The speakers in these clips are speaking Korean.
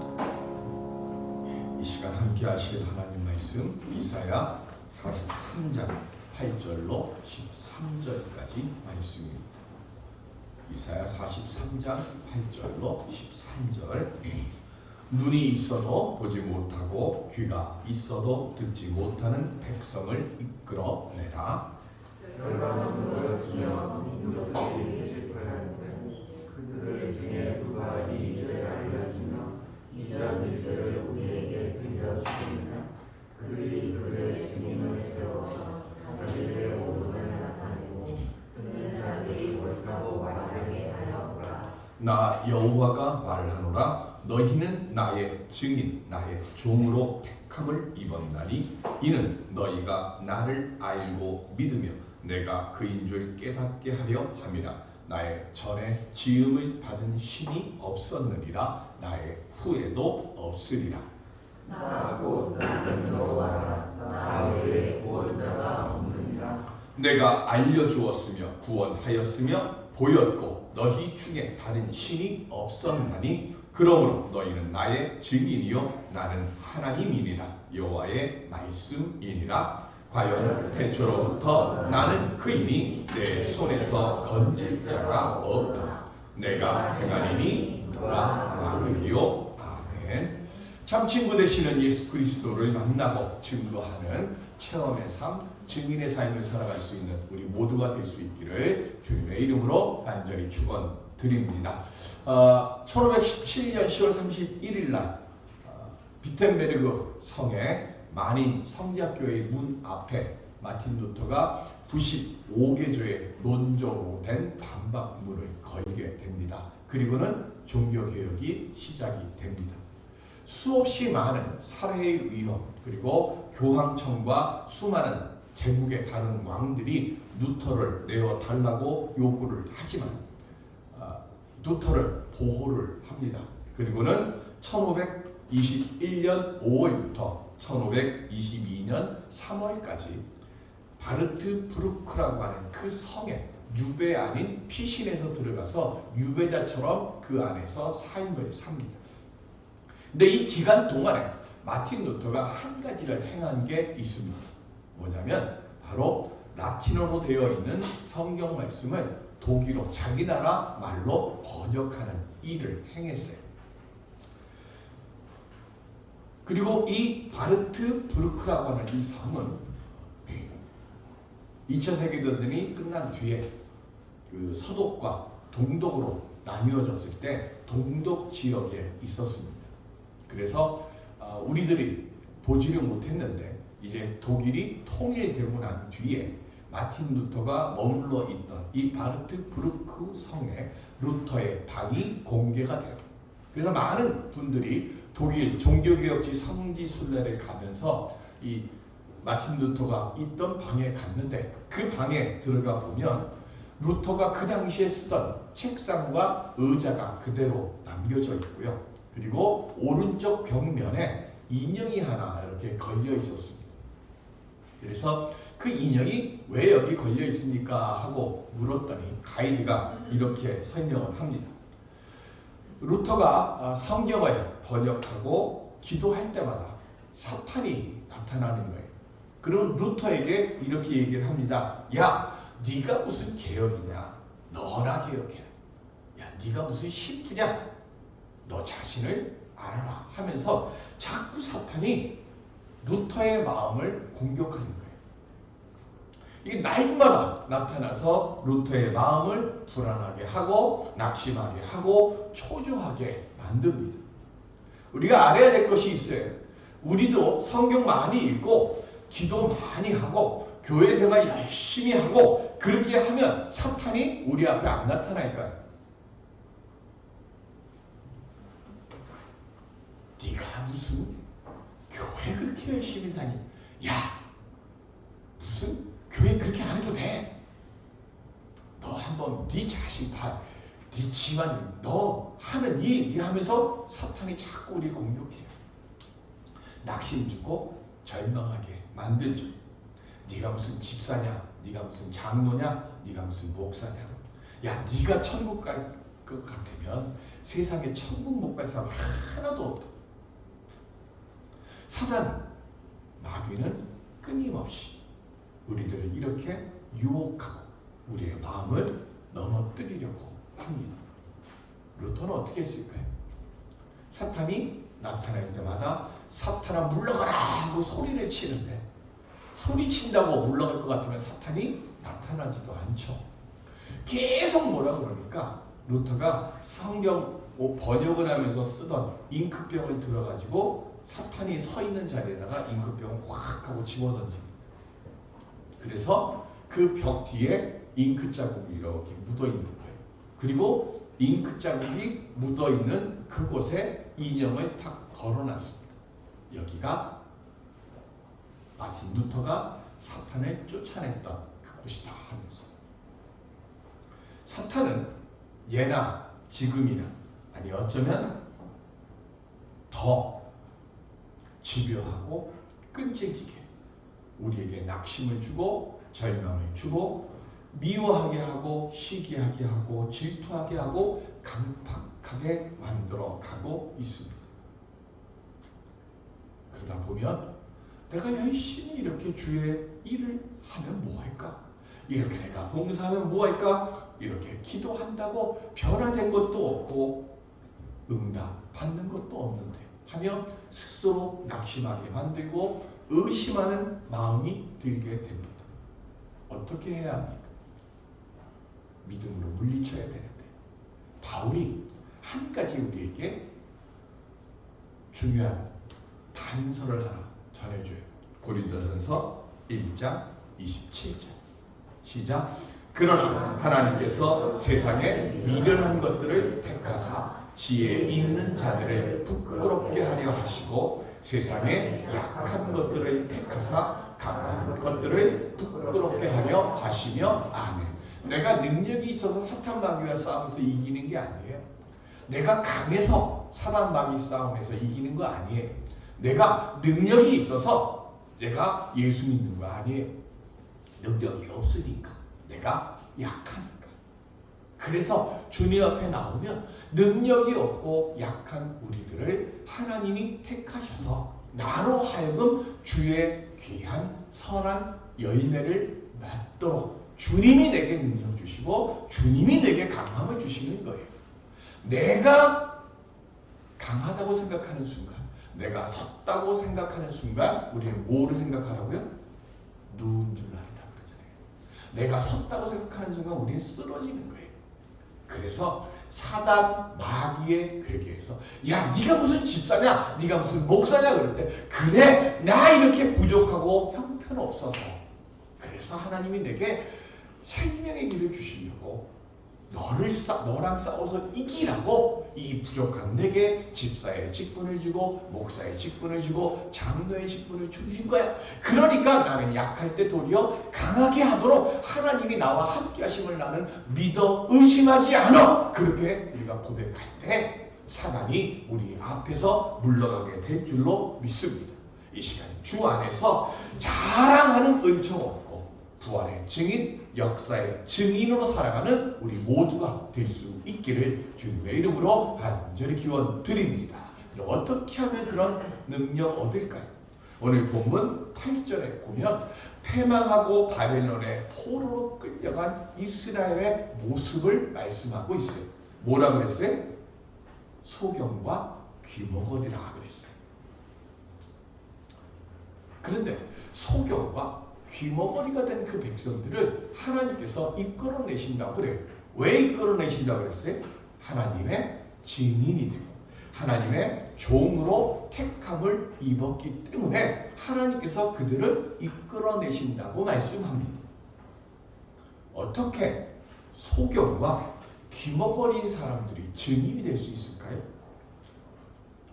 이 시간 함께 하실 하나님 말씀 이사야 43장 8절로 13절까지 말씀입니다. 이사야 43장 8절로 13절. 눈이 있어도 보지 못하고 귀가 있어도 듣지 못하는 백성을 이끌어내라. 그들 중에 누가 이 일을 알려주며 이전 일들을 우리에게 들려주느냐. 그들이 그들의 증인을 세워서 자기들의 오름을 나타내고 그는 자기의 옳다고 말하게 하였노라. 나 여호와가 말하노라. 너희는 나의 증인 나의 종으로 택함을 입었나니 이는 너희가 나를 알고 믿으며 내가 그인 줄 깨닫게 하려 함이라. 나의 전에 지음을 받은 신이 없었느니라. 나의 후에도 없으리라. 나고 나는 여호와라. 나 외에 구원자가 없느니라. 내가 알려주었으며 구원하였으며 보였고 너희 중에 다른 신이 없었나니 그러므로 너희는 나의 증인이요 나는 하나님이니라. 여호와의 말씀이니라. 과연 태초로부터 나는 그이니 내 손에서 건질 자가 없도다. 내가 행하리니 누가 막으리요. 아멘. 참 친구 되시는 예수 그리스도를 만나고 증거하는 체험의 삶, 증인의 삶을 살아갈 수 있는 우리 모두가 될 수 있기를 주님의 이름으로 간절히 축원드립니다. 1517년 10월 31일 날 비텐베르그 성에 만인 성리학교의 문 앞에 마틴 루터가 95개조의 논조로 된 반박문을 걸게 됩니다. 그리고는 종교개혁이 시작이 됩니다. 수없이 많은 사례의 위험 그리고 교황청과 수많은 제국의 다른 왕들이 루터를 내어달라고 요구를 하지만 루터를 보호를 합니다. 그리고는 1521년 5월부터 1522년 3월까지 바르트브루크라고 하는 그 성에 유배 아닌 피신해서 들어가서 유배자처럼 그 안에서 삶을 삽니다. 근데 이 기간 동안에 마틴 루터가 한 가지를 행한 게 있습니다. 뭐냐면 바로 라틴어로 되어 있는 성경 말씀을 독일어 자기 나라 말로 번역하는 일을 행했어요. 그리고 이 바르트브루크라고 하는 이 성은 2차 세계대전이 끝난 뒤에 그 서독과 동독으로 나뉘어졌을 때 동독 지역에 있었습니다. 그래서 우리들이 보지를 못했는데 이제 독일이 통일되고 난 뒤에 마틴 루터가 머물러 있던 이 바르트브루크 성에 루터의 방이 공개가 돼요. 그래서 많은 분들이 독일 종교개혁지 성지 순례를 가면서 이 마틴 루터가 있던 방에 갔는데 그 방에 들어가 보면 루터가 그 당시에 쓰던 책상과 의자가 그대로 남겨져 있고요. 그리고 오른쪽 벽면에 인형이 하나 이렇게 걸려 있었습니다. 그래서 그 인형이 왜 여기 걸려 있습니까? 하고 물었더니 가이드가 이렇게 설명을 합니다. 루터가 성경을 번역하고 기도할 때마다 사탄이 나타나는 거예요. 그럼 루터에게 이렇게 얘기를 합니다. 야, 네가 무슨 개혁이냐? 너나 개혁해. 야, 네가 무슨 신부냐? 너 자신을 알아라 하면서 자꾸 사탄이 루터의 마음을 공격하는 거예요. 이게 날마다 나타나서 루터의 마음을 불안하게 하고 낙심하게 하고 초조하게 만듭니다. 우리가 알아야 될 것이 있어요. 우리도 성경 많이 읽고 기도 많이 하고 교회 생활 열심히 하고 그렇게 하면 사탄이 우리 앞에 안 나타날까요? 네가 무슨 교회 그렇게 열심히 다니? 야, 무슨 교회 그렇게 안 해도 돼? 너 한번 네 자신 봐. 네 집안, 너 하는 일 하면서 사탄이 자꾸 우리 공격해요. 낙심 주고 절망하게 만들죠. 네가 무슨 집사냐? 네가 무슨 장로냐? 네가 무슨 목사냐? 야, 네가 천국 갈 것 같으면 세상에 천국 못 갈 사람 하나도 없다. 사단, 마귀는 끊임없이 우리들을 이렇게 유혹하고 우리의 마음을 넘어뜨리려고 합니다. 루터는 어떻게 했을까요? 사탄이 나타날 때마다 사탄아 물러가라 하고 소리를 치는데 소리친다고 물러갈 것 같으면 사탄이 나타나지도 않죠. 계속 뭐라 그러니까 루터가 성경 번역을 하면서 쓰던 잉크병을 들어가지고 사탄이 서 있는 자리에다가 잉크병을 확 하고 집어던집니다. 그래서 그 벽 뒤에 잉크 자국이 이렇게 묻어 있는 거예요. 그리고 잉크 자국이 묻어 있는 그곳에 인형을 탁 걸어놨습니다. 여기가 마틴 루터가 사탄을 쫓아냈던 그곳이다 하면서 사탄은 예나 지금이나 아니 어쩌면 더 집요하고 끈질기게 우리에게 낙심을 주고 절망을 주고 미워하게 하고 시기하게 하고 질투하게 하고 강팍하게 만들어 가고 있습니다. 그러다 보면 내가 열심히 이렇게 주의 일을 하면 뭐할까? 이렇게 내가 봉사하면 뭐할까? 이렇게 기도한다고 변화된 것도 없고 응답 받는 것도 없는데 하며 스스로 낙심하게 만들고 의심하는 마음이 들게 됩니다. 어떻게 해야 합니까? 믿음으로 물리쳐야 되는데 바울이 한 가지 우리에게 중요한 단서를 하나 전해줘요. 고린도전서 1장 27절 시작. 그러나 하나님께서 세상에 미련한 것들을 택하사 지혜 있는 자들을 부끄럽게 하려 하시고 세상에 약한 것들을 택하사 강한 것들을 부끄럽게 하려 하시며 아멘. 내가 능력이 있어서 사탄 마귀와 싸우면서 이기는 게 아니에요. 내가 강해서 사단 마귀 싸움에서 이기는 거 아니에요. 내가 능력이 있어서 내가 예수 믿는 거 아니에요. 능력이 없으니까. 내가 약하니까. 그래서 주님 앞에 나오면 능력이 없고 약한 우리들을 하나님이 택하셔서 나로 하여금 주의 귀한 선한 열매를 맺도록 주님이 내게 능력 주시고 주님이 내게 강함을 주시는 거예요. 내가 강하다고 생각하는 순간, 내가 섰다고 생각하는 순간 우리는 뭐를 생각하라고요? 누운 줄 알라 그러잖아요. 내가 섰다고 생각하는 순간 우리는 쓰러지는 거예요. 그래서 사단 마귀의 괴계에서 야 네가 무슨 집사냐, 네가 무슨 목사냐 그럴 때 그래 나 이렇게 부족하고 형편없어서 그래서 하나님이 내게 생명의 길을 주시려고 너랑 싸워서 이기라고 이 부족한 내게 집사의 직분을 주고 목사의 직분을 주고 장로의 직분을 주신 거야. 그러니까 나는 약할 때 도리어 강하게 하도록 하나님이 나와 함께 하심을 나는 믿어 의심하지 않아. 그렇게 우리가 고백할 때 사단이 우리 앞에서 물러가게 될 줄로 믿습니다. 이 시간 주 안에서 자랑하는 은총 얻고 부활의 증인, 역사의 증인으로 살아가는 우리 모두가 될 수 있기를 주님의 이름으로 간절히 기원 드립니다. 그럼 어떻게 하면 그런 능력 얻을까요? 오늘 본문 8절에 보면 패망하고 바벨론의 포로로 끌려간 이스라엘의 모습을 말씀하고 있어요. 뭐라 그랬어요? 소경과 귀머거리라 그랬어요. 그런데 소경과 귀머거리가 된 그 백성들을 하나님께서 이끌어내신다고 그래요. 왜 이끌어내신다고 그랬어요? 하나님의 증인이 되고 하나님의 종으로 택함을 입었기 때문에 하나님께서 그들을 이끌어내신다고 말씀합니다. 어떻게 소경과 귀머거리인 사람들이 증인이 될 수 있을까요?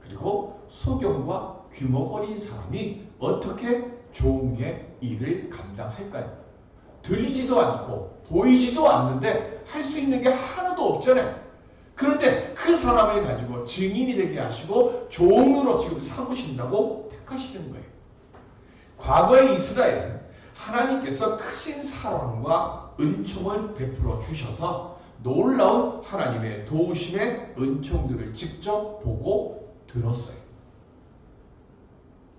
그리고 소경과 귀머거리인 사람이 어떻게 종의 일을 감당할까요? 들리지도 않고 보이지도 않는데 할 수 있는 게 하나도 없잖아요. 그런데 그 사람을 가지고 증인이 되게 하시고 종으로 지금 삼으신다고 택하시는 거예요. 과거의 이스라엘은 하나님께서 크신 사랑과 은총을 베풀어 주셔서 놀라운 하나님의 도우심의 은총들을 직접 보고 들었어요.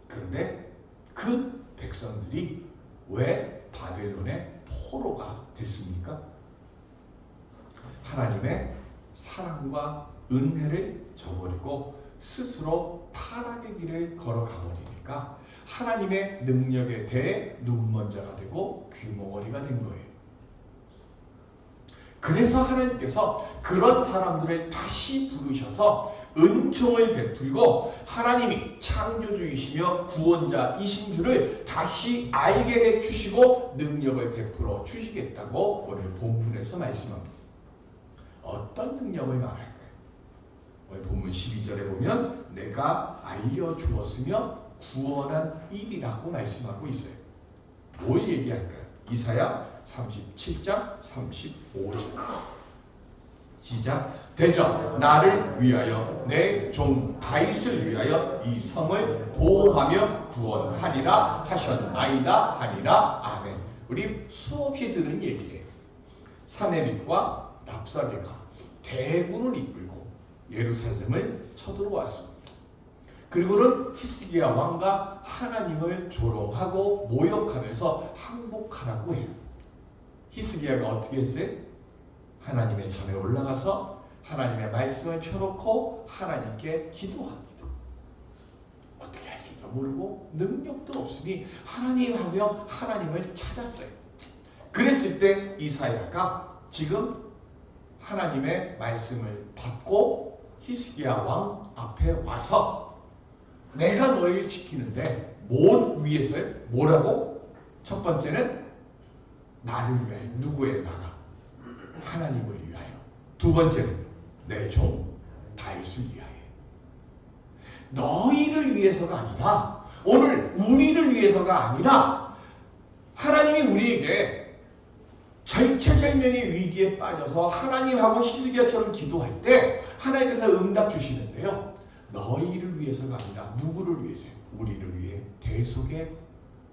그런데 그 백성들이 왜 바벨론의 포로가 됐습니까? 하나님의 사랑과 은혜를 저버리고 스스로 타락의 길을 걸어가 버리니까 하나님의 능력에 대해 눈먼자가 되고 귀머거리가 된 거예요. 그래서 하나님께서 그런 사람들을 다시 부르셔서 은총을 베풀고 하나님이 창조주이시며 구원자이신 줄을 다시 알게 해주시고 능력을 베풀어 주시겠다고 오늘 본문에서 말씀합니다. 어떤 능력을 말할까요? 오늘 본문 12절에 보면 내가 알려주었으며 구원한 일이라고 말씀하고 있어요. 뭘 얘기할까요? 이사야 37장 35절 시작. 대저 나를 위하여 내 종 다윗을 위하여 이 성을 보호하며 구원하리라 하셨나이다 하리라. 아멘. 우리 수없이 들은 얘기예요. 사내립과 랍사게가 대군을 이끌고 예루살렘을 쳐들어왔습니다. 그리고는 히스기야 왕과 하나님을 조롱하고 모욕하면서 항복하라고 해요. 히스기야가 어떻게 했어요? 하나님의 전에 올라가서 하나님의 말씀을 펴놓고 하나님께 기도합니다. 어떻게 할 줄도 모르고 능력도 없으니 하나님 하며 하나님을 찾았어요. 그랬을 때 이사야가 지금 하나님의 말씀을 받고 히스기야 왕 앞에 와서 내가 너희를 지키는데 뭘 위해서요? 뭐라고? 첫 번째는 나를 위하여. 누구에다가? 하나님을 위하여. 두 번째는 내 종 다윗을 위하여. 너희를 위해서가 아니라, 오늘 우리를 위해서가 아니라 하나님이 우리에게 절체절명의 위기에 빠져서 하나님하고 히스기야처럼 기도할 때 하나님께서 응답 주시는데요. 너희를 위해서가 아니라 누구를 위해서요? 우리를 위해 대속의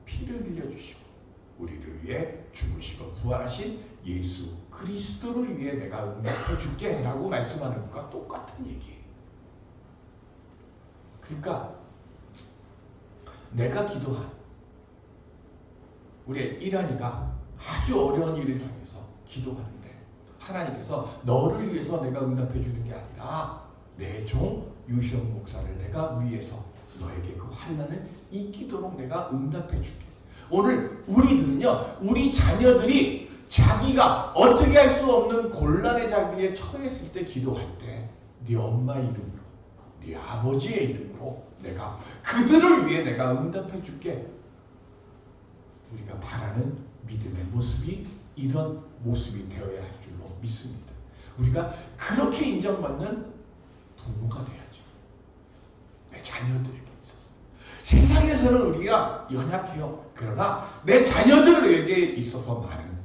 피를 흘려주시고 우리를 위해 죽으시고 부활하신 예수 그리스도를 위해 내가 응답해 줄게 라고 말씀하는 것과 똑같은 얘기예요. 그러니까 내가 기도한 우리 이란이가 아주 어려운 일을 당해서 기도하는데 하나님께서 너를 위해서 내가 응답해 주는 게 아니라 내 종 유시영 목사를 내가 위해서 너에게 그 환난을 이기도록 내가 응답해 줄게. 오늘 우리들은요, 우리 자녀들이 자기가 어떻게 할 수 없는 곤란의 자리에 처했을 때 기도할 때 네 엄마 이름으로, 네 아버지의 이름으로 내가 그들을 위해 내가 응답해 줄게. 우리가 바라는 믿음의 모습이 이런 모습이 되어야 할 줄로 믿습니다. 우리가 그렇게 인정받는 부모가 돼야죠. 내 자녀들에게 있어서. 세상에서는 우리가 연약해요. 그러나 내 자녀들에게 있어서 많은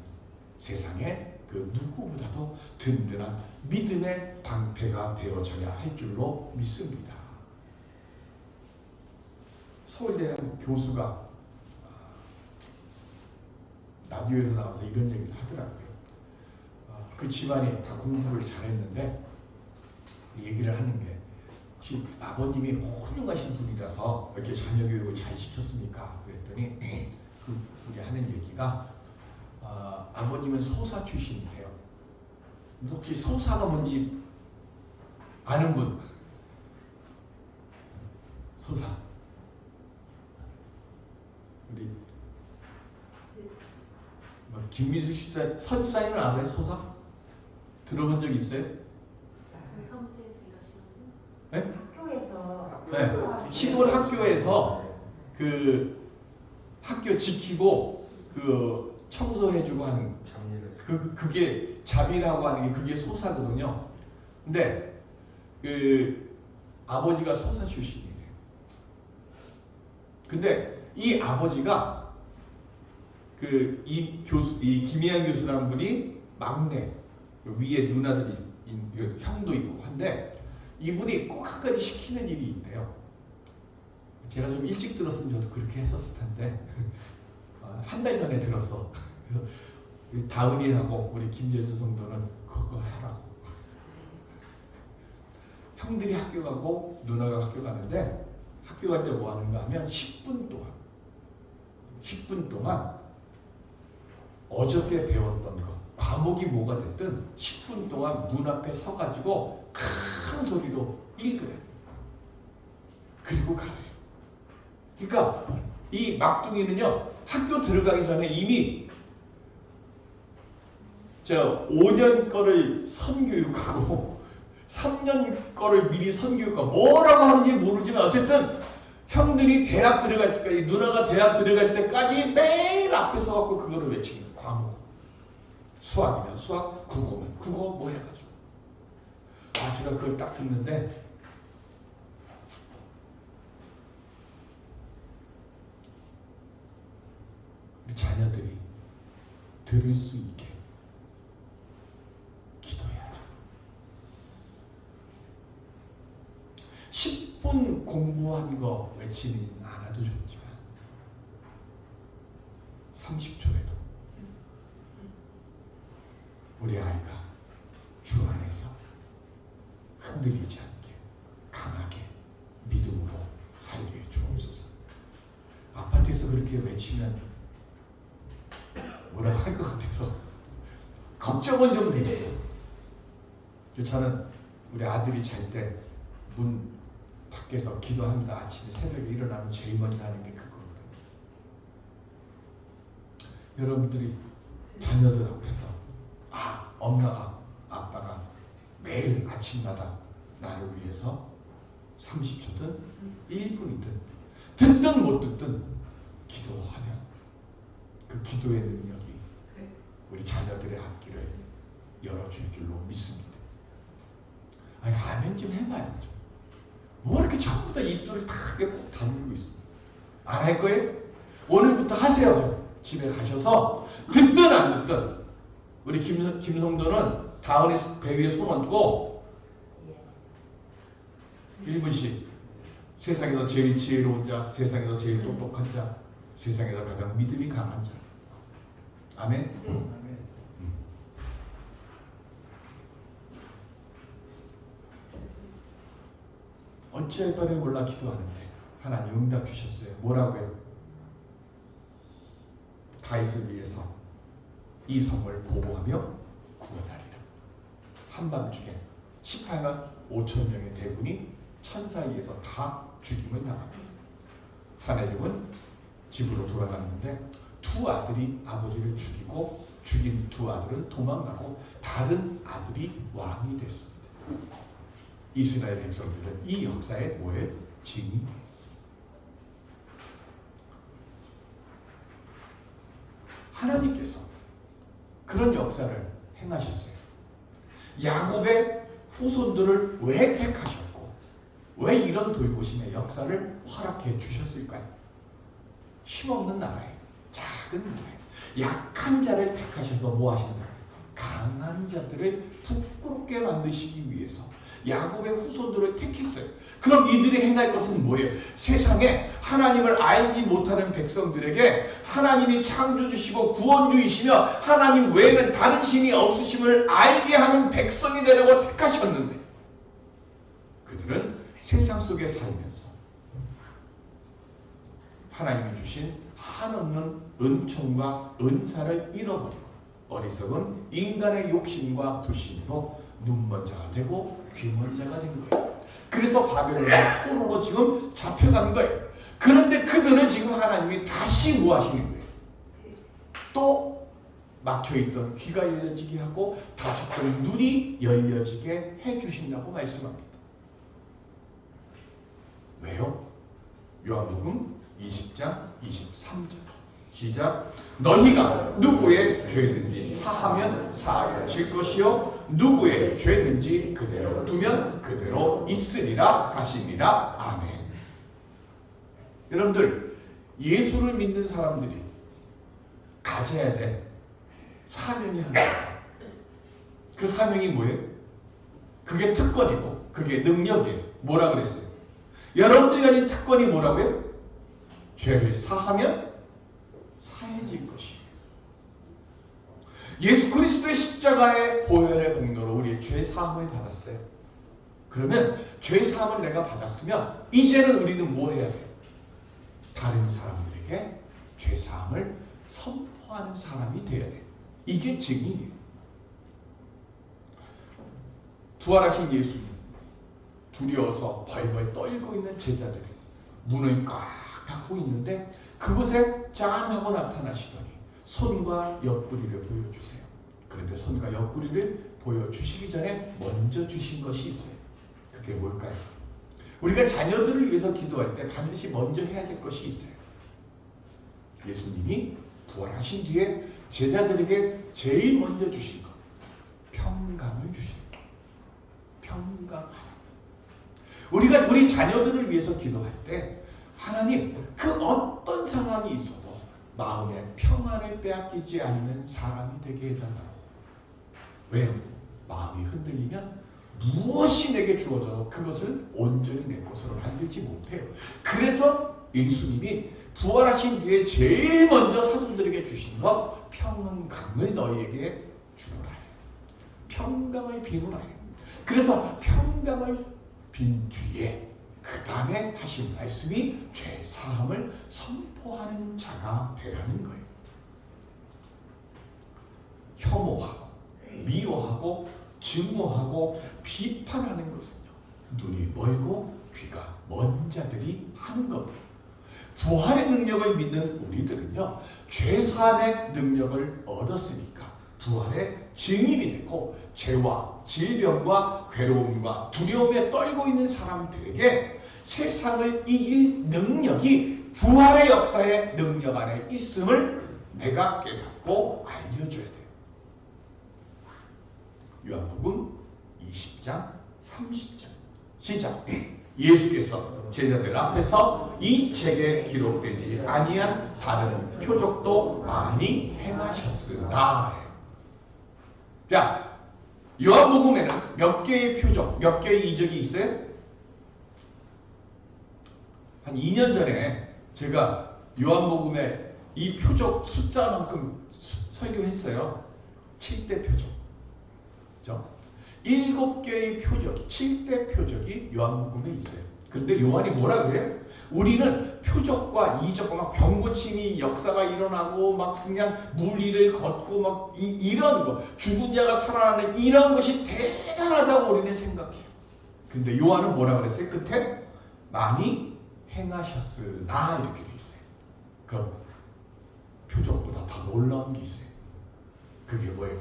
세상에 그 누구보다도 든든한 믿음의 방패가 되어져야 할 줄로 믿습니다. 서울대 한 교수가 라디오에서 나와서 이런 얘기를 하더라고요. 그 집안이 다 공부를 잘했는데 얘기를 하는 게 혹시 아버님이 훌륭하신 분이라서 이렇게 자녀 교육을 잘 시켰습니까? 그랬더니 우리 하는 얘기가 아버님은 소사 출신이에요. 혹시 소사가 뭔지 아는 분? 소사. 우리 김미숙 시자 서지사님은 알아요? 소사? 들어본 적 있어요? 사무소에서 일하시는 네? 학교에서 네. 시골 학교에서 그 학교 지키고 그 청소해주고 하는 그게 자비라고 하는 게 그게 소사거든요. 근데 그 아버지가 소사 출신이에요. 근데 이 아버지가 그 이 김희양 교수라는 분이 막내, 위에 누나들이 형도 있고 한데 이분이 꼭 한 가지 시키는 일이 있대요. 제가 좀 일찍 들었으면 저도 그렇게 했었을 텐데 한 달 전에 들었어. 그래서 다은이하고 우리 김재수 성도는 그거 하라고. 형들이 학교 가고 누나가 학교 가는데 학교 갈 때 뭐 하는가 하면 10분 동안 어저께 배웠던 거, 과목이 뭐가 됐든 10분 동안 문 앞에 서가지고 큰 소리로 읽으래. 그리고 가래. 그러니까 이 막둥이는요, 학교 들어가기 전에 이미 5년 거를 선교육하고 3년 거를 미리 선교육하고 뭐라고 하는지 모르지만 어쨌든 형들이 대학 들어갈 때까지, 누나가 대학 들어갈 때까지 매일 앞에 서갖고 그거를 외치는 거예요. 과목. 수학이면 수학, 국어면 국어 뭐 해가지고. 제가 그걸 딱 듣는데 우리 자녀들이 들을 수 있게 기도해야죠. 10분 공부한 거 외치는 않아도 좋지만 30초라도 우리 아이가 주 안에서 흔들리지 않게 강하게 믿음으로 살게 주옵소서. 아파트에서 그렇게 외치면 뭐라고 할 것 같아서 걱정은 좀 되지. 저는 우리 아들이 잘 때 문 밖에서 기도합니다. 아침에 새벽에 일어나면 제일 먼저 하는 게 그거거든요. 여러분들이 자녀들 앞에서 엄마가 아빠가 매일 아침마다 나를 위해서 30초든 1분이든 듣든 못 듣든 기도하면 그 기도의 능력이 우리 자녀들의 앞길을 열어줄 줄로 믿습니다. 아멘 좀 해봐요. 뭐 이렇게 전부 다 입술을 다 꼭 다물고 있어. 안 할 거예요? 오늘부터 하세요. 집에 가셔서 듣든 안 듣든 우리 김성도는 다은이 배 위에 손 얹고 1분씩 세상에서 제일 지혜로운 자, 세상에서 제일 똑똑한 자, 세상에서 가장 믿음이 강한 자. 아멘? 어찌할 바를 몰라 기도하는데 하나님 응답 주셨어요. 뭐라고요? 다윗을 위해서 이 성을 보호하며 구원하리라. 한밤중에 18만 5천 명의 대군이 천사에 의해서 다 죽임을 당합니다. 사내림은 집으로 돌아갔는데 두 아들이 아버지를 죽이고 죽인 두 아들은 도망가고 다른 아들이 왕이 됐습니다. 이스라엘 백성들은 이 역사의 뭐에 증인이에요. 하나님께서 그런 역사를 행하셨어요. 야곱의 후손들을 왜 택하셨고 왜 이런 돌보심의 역사를 허락해 주셨을까요? 힘없는 나라에, 작은 나라에 약한 자를 택하셔서 뭐 하신다? 강한 자들을 부끄럽게 만드시기 위해서 야곱의 후손들을 택했어요. 그럼 이들이 행할 것은 뭐예요? 세상에 하나님을 알지 못하는 백성들에게 하나님이 창조주시고 구원주이시며 하나님 외에는 다른 신이 없으심을 알게 하는 백성이 되려고 택하셨는데 그들은 세상 속에 살면서 하나님이 주신 한없는 은총과 은사를 잃어버리고 어리석은 인간의 욕심과 불신으로 눈먼자가 되고 귀먼자가 된 거예요. 그래서 바벨론의 포로로 지금 잡혀간 거예요. 그런데 그들은 지금 하나님이 다시 뭐 하시는 거예요? 또 막혀있던 귀가 열려지게 하고 닫혔던 눈이 열려지게 해주신다고 말씀합니다. 왜요? 요한복음 20장 23절 시작. 너희가 누구의 죄든지 사하면 사하여질 것이요 누구의 죄든지 그대로 두면 그대로 있으리라 하시니라. 아멘. 여러분들, 예수를 믿는 사람들이 가져야 될 사명이 하나 있어요. 그 사명이 뭐예요? 그게 특권이고 그게 능력이에요. 뭐라 그랬어요? 여러분들이 가진 특권이 뭐라고요? 죄를 사하면 사해질 것이에요. 예수 그리스도의 십자가의 보혈의 공로로 우리의 죄 사함을 받았어요. 그러면 죄 사함을 내가 받았으면 이제는 우리는 뭘 해야 돼? 다른 사람들에게 죄 사함을 선포하는 사람이 되어야 돼. 이게 증인이에요. 부활하신 예수님, 두려워서 벌벌 떨고 있는 제자들이 문을 꽉 닫고 있는데 그곳에 짠 하고 나타나시더니 손과 옆구리를 보여주세요. 그런데 손과 옆구리를 보여주시기 전에 먼저 주신 것이 있어요. 그게 뭘까요? 우리가 자녀들을 위해서 기도할 때 반드시 먼저 해야 될 것이 있어요. 예수님이 부활하신 뒤에 제자들에게 제일 먼저 주신 것, 평강을 주신 것. 평강하라. 우리가 우리 자녀들을 위해서 기도할 때 하나님, 그 어떤 상황이 있어도 마음의 평안을 빼앗기지 않는 사람이 되게 해달라고. 왜요? 마음이 흔들리면 무엇이 내게 주어져도 그것을 온전히 내 것으로 만들지 못해요. 그래서 예수님이 부활하신 뒤에 제일 먼저 사도들에게 주신 것, 평강을 너희에게 주노라. 평강을 비누라. 그래서 평강을 빈 뒤에 그 다음에 하신 말씀이 죄 사함을 선포하는 자가 되라는 거예요. 혐오하고 미워하고 증오하고 비판하는 것은요, 눈이 멀고 귀가 먼 자들이 하는 겁니다. 부활의 능력을 믿는 우리들은요, 죄 사함의 능력을 얻었으니까 부활의 증인이 되고 죄와 질병과 괴로움과 두려움에 떨고 있는 사람들에게 세상을 이길 능력이 부활의 역사의 능력 안에 있음을 내가 깨닫고 알려줘야 돼요. 요한복음 20장 30절 시작. 예수께서 제자들 앞에서 이 책에 기록되지 아니한 다른 표적도 많이 행하셨으나. 자, 요한복음에는 몇 개의 표적, 몇 개의 이적이 있어요? 한 2년 전에 제가 요한복음에 이 표적 숫자만큼 설교했어요. 7대 표적. 그렇죠? 7개의 표적, 7대 표적이 요한복음에 있어요. 그런데 요한이 뭐라 그래요? 우리는 표적과 이적과 막 병고침이 역사가 일어나고 막 그냥 물리를 걷고 막 이런 거, 죽은 자가 살아나는 이런 것이 대단하다고 우리는 생각해요. 근데 요한은 뭐라 그랬어요? 끝에 많이 행하셨으나 이렇게 돼 있어요. 그럼 표적보다 더 놀라운 게 있어요. 그게 뭐예요?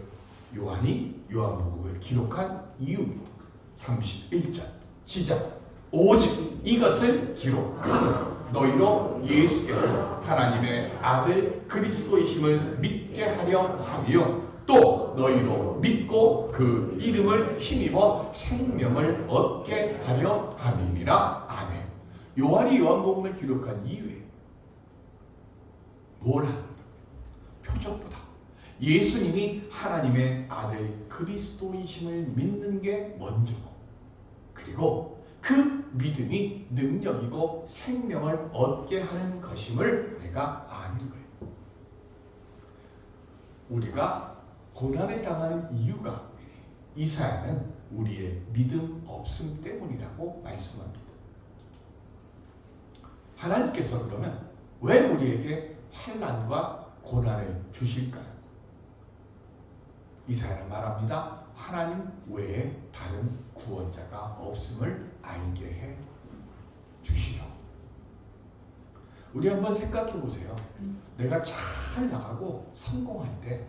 요한이 요한복음을 기록한 이유입니다. 31절 시작. 오직 이것을 기록하는 너희로 예수께서 하나님의 아들 그리스도이심을 믿게 하려 하며 또 너희로 믿고 그 이름을 힘입어 생명을 얻게 하려 함이니라. 아멘. 요한이 요한복음을 기록한 이유예요. 뭘 하는 거예요? 표적보다 예수님이 하나님의 아들 그리스도이심을 믿는 게 먼저고, 그리고 그 믿음이 능력이고 생명을 얻게 하는 것임을 내가 아는 거예요. 우리가 고난을 당하는 이유가 이사야는 우리의 믿음 없음 때문이라고 말씀합니다. 하나님께서 그러면 왜 우리에게 환난과 고난을 주실까요? 이사야는 말합니다. 하나님 외에 다른 구원자가 없음을 알게 해 주시려고. 우리 한번 생각해 보세요. 내가 잘 나가고 성공할 때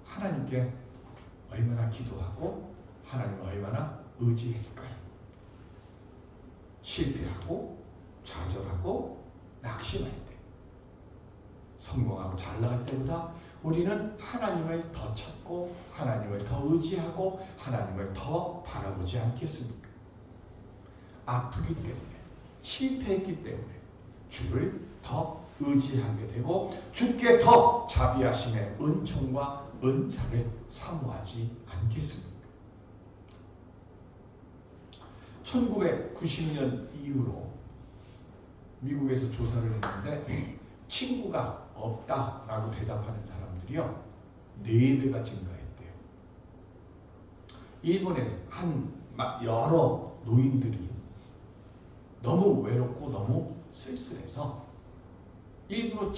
하나님께 얼마나 기도하고 하나님을 얼마나 의지할까요? 실패하고 좌절하고 낙심할 때, 성공하고 잘 나갈 때보다 우리는 하나님을 더 찾고 하나님을 더 의지하고 하나님을 더 바라보지 않겠습니까? 아프기 때문에, 실패했기 때문에 주를 더 의지하게 되고 주께 더 자비하심의 은총과 은사를 사모하지 않겠습니까? 1990년 이후로 미국에서 조사를 했는데 친구가 없다라고 대답하는 사람들이요, 4배가 증가했대요. 일본에서 여러 노인들이 너무 외롭고 너무 쓸쓸해서 일부러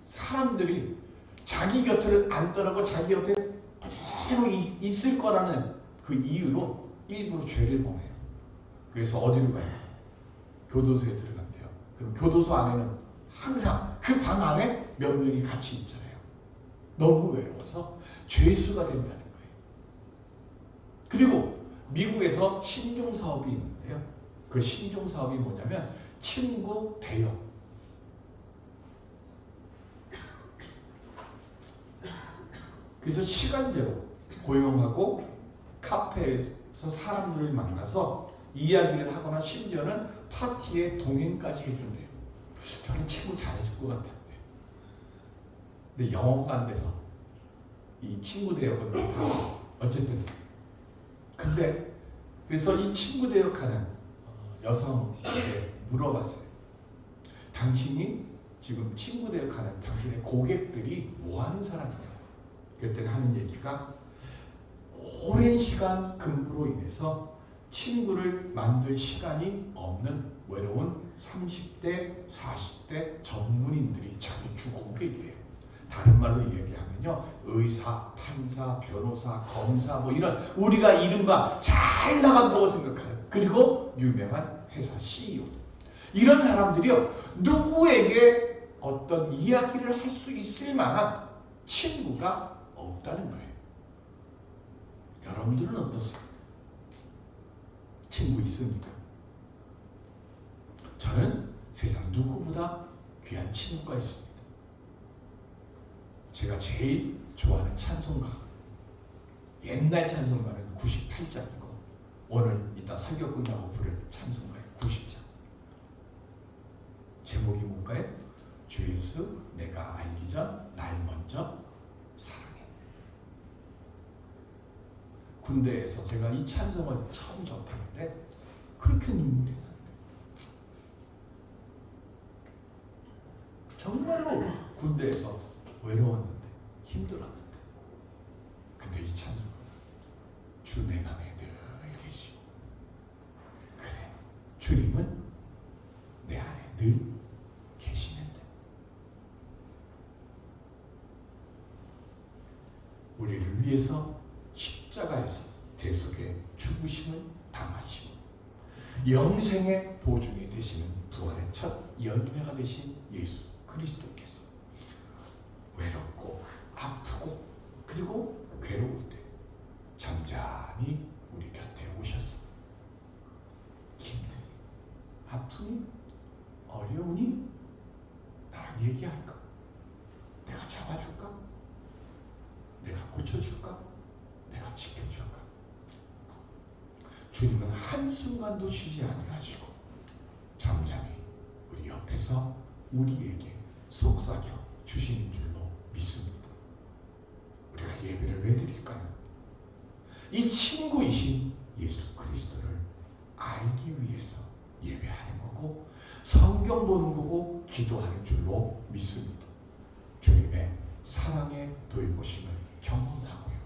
사람들이 자기 곁을 안 떠나고 자기 옆에 그대로 있을 거라는 그 이유로 일부러 죄를 범해요. 그래서 어디로 가요? 교도소에 들어간대요. 그럼 교도소 안에는 항상 그 방 안에 몇 명이 같이 있잖아요. 너무 외로워서 죄수가 된다는 거예요. 그리고 미국에서 신종 사업이 있는데요. 그 신종 사업이 뭐냐면 친구 대여. 그래서 시간대로 고용하고 카페에서 사람들을 만나서 이야기를 하거나 심지어는 파티에 동행까지 해준대요. 저는 친구 잘해줄 것 같은데. 근데 영어가 안 돼서 이 친구 대역은 다 어쨌든. 근데 그래서 이 친구 대역하는 여성에게 물어봤어요. 당신이 지금 친구 대역하는 당신의 고객들이 뭐 하는 사람이냐? 그랬더니 하는 얘기가 오랜 시간 근무로 인해서 친구를 만들 시간이 없는 외로운 30대, 40대 전문인들이 자기 주 고객이에요. 다른 말로 얘기하면요, 의사, 판사, 변호사, 검사 뭐 이런 우리가 이른바 잘 나간다고 생각하는, 그리고 유명한 회사 CEO들, 이런 사람들이요 누구에게 어떤 이야기를 할 수 있을 만한 친구가 없다는 거예요. 여러분들은 어떻습니까? 친구 있습니까? 저는 세상 누구보다 귀한 친구가 있습니다. 제가 제일 좋아하는 찬송가, 옛날 찬송가는 98장이고 오늘 이따 설교 끝나고 부를 찬송가의 90장. 제목이 뭘까요? 주 예수 내가 알기 전 날 먼저 사랑해. 군대에서 제가 이 찬송을 처음 접하는데 그렇게 눈물이 나요. 정말로 군대에서 외로웠는데 힘들었는데, 근데 이 찬송, 주 내 맘에 늘 계시고, 그래 주님은 내 안에 늘 계시는데, 우리를 위해서 십자가에서 대속의 죽으심을 당하시고 영생의 보증이 되시는 부활의 첫 열매가 되신 예수 그리스도께서 외롭고 아프고 그리고 괴로울 때 잠잠히 우리 곁에 오셔서 힘드니 아프니 어려우니 나랑 얘기할까? 내가 잡아줄까? 내가 고쳐줄까? 내가 지켜줄까? 주님은 한순간도 쉬지 아니하시고 잠잠히 우리 옆에서 우리에게 속삭여 주시는 줄로 믿습니다. 우리가 예배를 왜 드릴까요? 이 친구이신 예수 그리스도를 알기 위해서 예배하는 거고 성경 보는 거고 기도하는 줄로 믿습니다. 주님의 사랑의 돌보심을 경험하고요.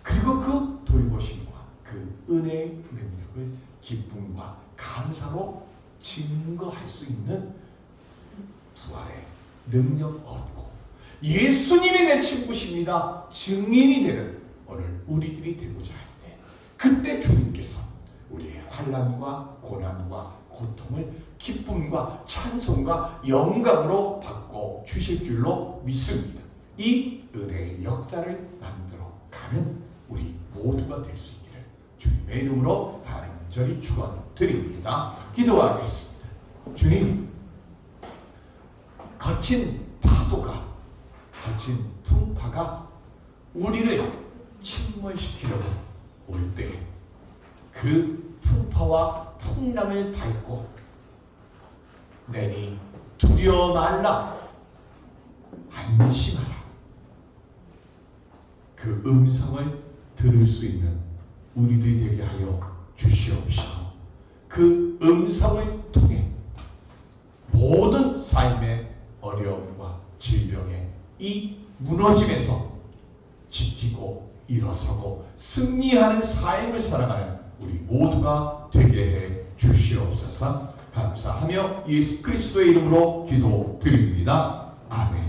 그리고 그 돌보심과 그 은혜의 능력을 기쁨과 감사로 증거할 수 있는 부활의 능력 얻고 예수님이 내 친구십니다 증인이 되는 오늘 우리들이 되고자 할 때, 그때 주님께서 우리의 환난과 고난과 고통을 기쁨과 찬송과 영광으로 바꿔 주실 줄로 믿습니다. 이 은혜의 역사를 만들어 가는 우리 모두가 될 수 있기를 주님의 이름으로 간절히 축원드립니다. 기도하겠습니다. 주님, 거친 파도가, 거친 풍파가 우리를 침몰시키려고 올 때 그 풍파와 풍랑을 밟고 내니 두려워 말라, 안심하라, 그 음성을 들을 수 있는 우리들이 되게 하여 주시옵시고, 그 음성을 통해 모든 삶의 어려움과 질병의 이 무너짐에서 승리하는 삶을 살아가는 우리 모두가 되게 해 주시옵소서. 감사하며 예수 그리스도의 이름으로 기도드립니다. 아멘.